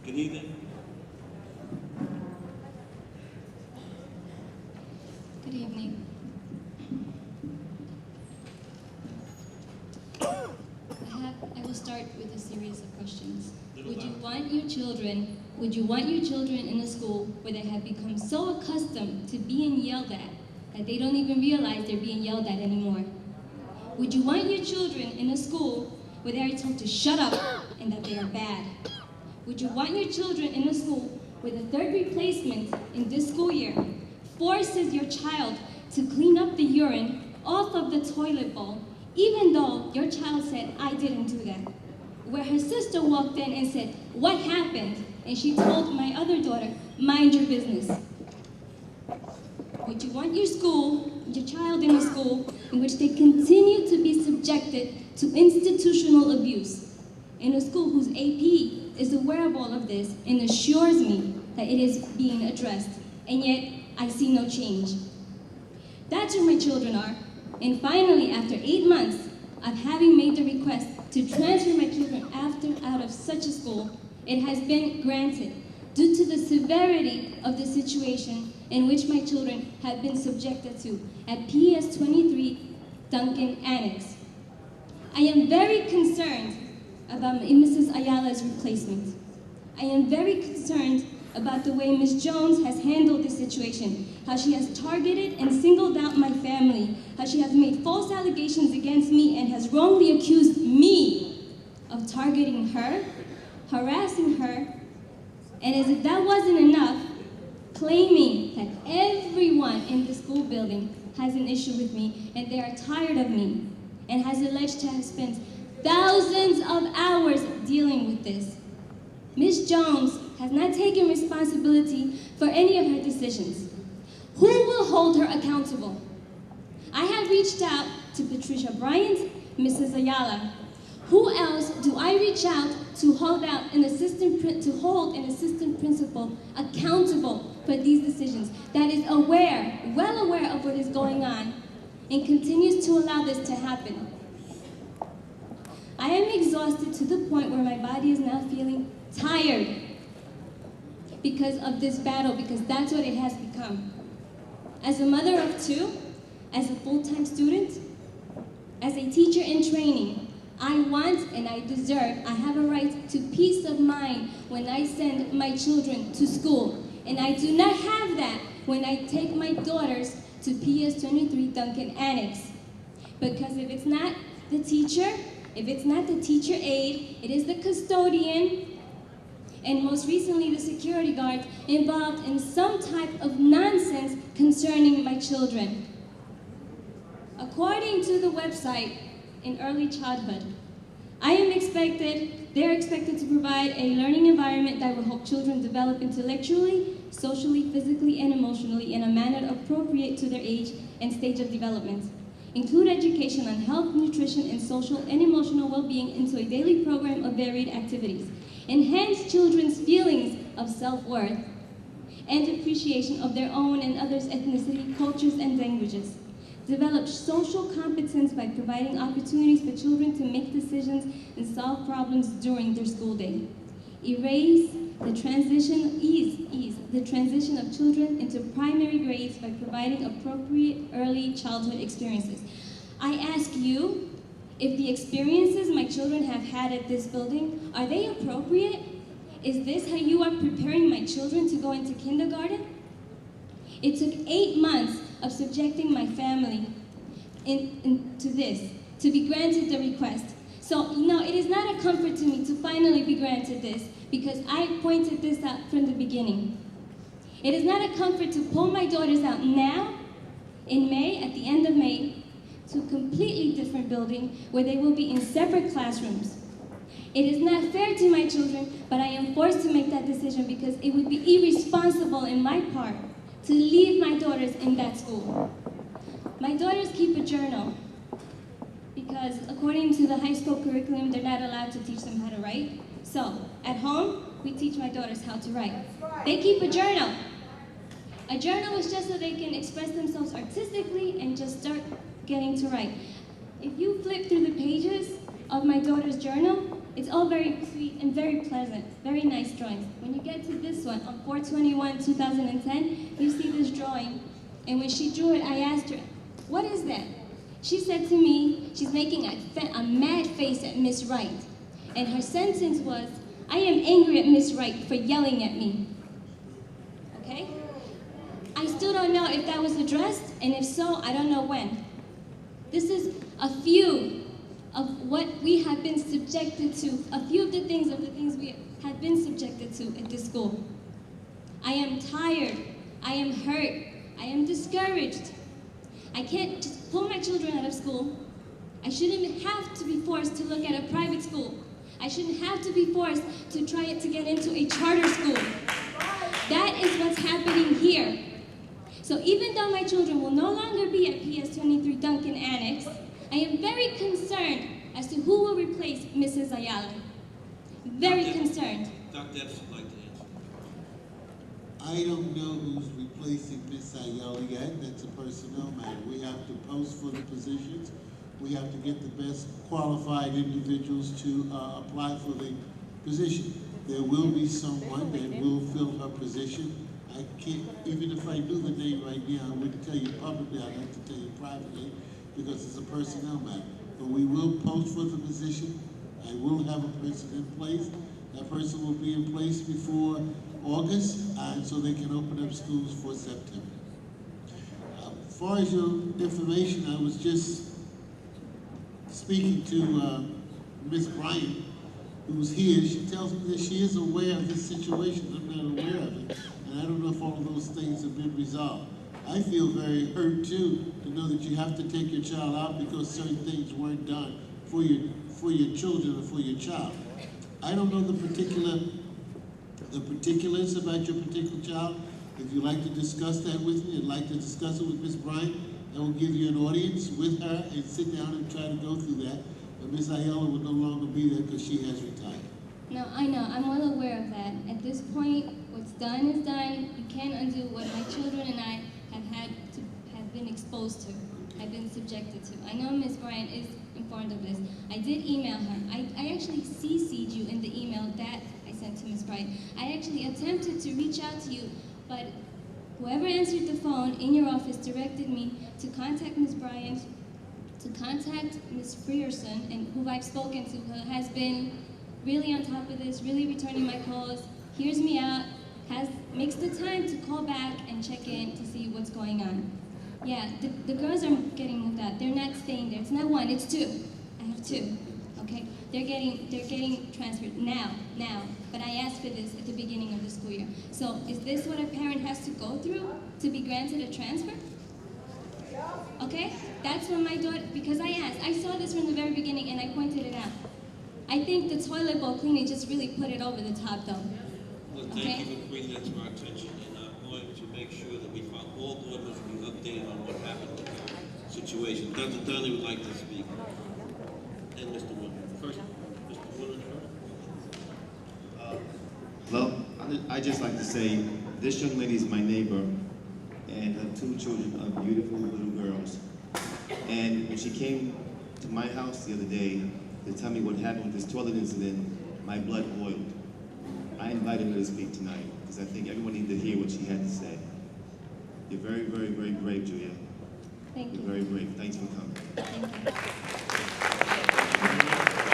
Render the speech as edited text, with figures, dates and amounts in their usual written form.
Good evening. Good evening. I will start with a series of questions. Would you want your children in a school where they have become so accustomed to being yelled at that they don't even realize they're being yelled at anymore? Would you want your children in a school where they are told to shut up and that they are bad? Would you want your children in a school where the third replacement in this school year forces your child to clean up the urine off of the toilet bowl, even though your child said, "I didn't do that"? Where her sister walked in and said, "What happened?" And she told my other daughter, "Mind your business." Would you want your child in a school in which they continue to be subjected to institutional abuse? In a school whose AP is aware of all of this and assures me that it is being addressed, and yet I see no change. That's where my children are. And finally, after 8 months of having made the request to transfer my children out of such a school, it has been granted due to the severity of the situation in which my children have been subjected to at PS 23 Duncan Annex. I am very concerned about Mrs. Ayala's replacement. I am very concerned about the way Ms. Jones has handled this situation, how she has targeted and singled out my family, how she has made false allegations against me and has wrongly accused me of targeting her, harassing her, and as if that wasn't enough, claiming that everyone in the school building has an issue with me and they are tired of me, and has alleged to have spent thousands of hours dealing with this. Ms. Jones has not taken responsibility for any of her decisions. Who will hold her accountable? I have reached out to Patricia Bryant, Mrs. Ayala. Who else do I reach out to hold an assistant principal accountable for these decisions, that is well aware of what is going on, and continues to allow this to happen? I am exhausted to the point where my body is now feeling tired because of this battle, because that's what it has become. As a mother of 2, as a full-time student, as a teacher in training, I want and I deserve, I have a right to peace of mind when I send my children to school. And I do not have that when I take my daughters to PS 23 Duncan Annex. Because if it's not the teacher, if it's not the teacher aide, it is the custodian, and most recently the security guard involved in some type of nonsense concerning my children. According to the website in early childhood, they're expected to provide a learning environment that will help children develop intellectually, socially, physically, and emotionally in a manner appropriate to their age and stage of development. Include education on health, nutrition, and social and emotional well-being into a daily program of varied activities. Enhance children's feelings of self-worth and appreciation of their own and others' ethnicity, cultures, and languages. Develop social competence by providing opportunities for children to make decisions and solve problems during their school day. Ease the transition of children into primary grades by providing appropriate early childhood experiences. I ask you, if the experiences my children have had at this building, are they appropriate? Is this how you are preparing my children to go into kindergarten? It took 8 months of subjecting my family to this, to be granted the request. So, it is not a comfort to me to finally be granted this, because I pointed this out from the beginning. It is not a comfort to pull my daughters out now, in May, at the end of May, to a completely different building where they will be in separate classrooms. It is not fair to my children, but I am forced to make that decision because it would be irresponsible in my part to leave my daughters in that school. My daughters keep a journal because according to the high school curriculum, they're not allowed to teach them how to write. So, at home, we teach my daughters how to write. They keep a journal. A journal is just so they can express themselves artistically and just start getting to write. If you flip through the pages of my daughter's journal, It's all very sweet and very pleasant, very nice drawings. When you get to this one, on 4/21/2010, you see this drawing, and when she drew it, I asked her, "What is that?" She said to me, she's making a mad face at Miss Wright, and her sentence was, "I am angry at Miss Wright for yelling at me." Okay? I still don't know if that was addressed, and if so, I don't know when. This is a few of what we have been subjected to, a few of the things we have been subjected to at this school. I am tired, I am hurt, I am discouraged. I can't just pull my children out of school. I shouldn't have to be forced to look at a private school. I shouldn't have to be forced to try to get into a charter school. That is what's happening here. So even though my children will no longer be at PS 23 Duncan Annex, I am very concerned as to who will replace Mrs. Ayala. Very concerned. Dr. Epps would like to answer. I don't know who's replacing Miss Ayala yet. That's a personnel matter. We have to post for the positions. We have to get the best qualified individuals to apply for the position. There will be someone that will fill her position. I can't, even if I knew the name right now, I wouldn't tell you publicly. I'd have to tell you privately, because it's a personnel matter. But we will post for the position. I will have a person in place. That person will be in place before August, so they can open up schools for September. As far as your information, I was just speaking to Ms. Bryant, who's here. She tells me that she is aware of this situation. I'm not aware of it, and I don't know if all of those things have been resolved. I feel very hurt too to know that you have to take your child out because certain things weren't done for your children or for your child. I don't know the particulars about your particular child. If you'd like to discuss that with me, I'd like to discuss it with Ms. Bryant. I will give you an audience with her and sit down and try to go through that. But Ms. Ayala will no longer be there because she has retired. No, I know. I'm well aware of that. At this point, what's done is done. You can't undo what my children and I have been exposed to, have been subjected to. I know Ms. Bryant is informed of this. I did email her. I actually CC'd you in the email that I sent to Ms. Bryant. I actually attempted to reach out to you, but whoever answered the phone in your office directed me to contact Ms. Bryant, to contact Ms. Frierson, and who I've spoken to, who has been really on top of this, really returning my calls, hears me out, makes the time to call back and check in to see what's going on. Yeah, the girls are getting moved out. They're not staying there. It's not one, it's two. I have two, okay? They're getting transferred now. But I asked for this at the beginning of the school year. So is this what a parent has to go through to be granted a transfer? Okay, that's when my daughter, because I asked, I saw this from the very beginning and I pointed it out. I think the toilet bowl cleaning just really put it over the top though. Well, thank you for bringing that to our attention, and I'm going to make sure that we find all board members will be updated on what happened with the situation. Dr. Donnelly would like to speak. And Mr. Wood. First, Mr. Wood first. Well, I'd just like to say, this young lady is my neighbor, and her two children are beautiful little girls. And when she came to my house the other day to tell me what happened with this toilet incident, my blood boiled. I invited her to speak tonight because I think everyone needed to hear what she had to say. You're very, very, very brave, Julia. Thank you. You're very brave. Thanks for coming. Thank you.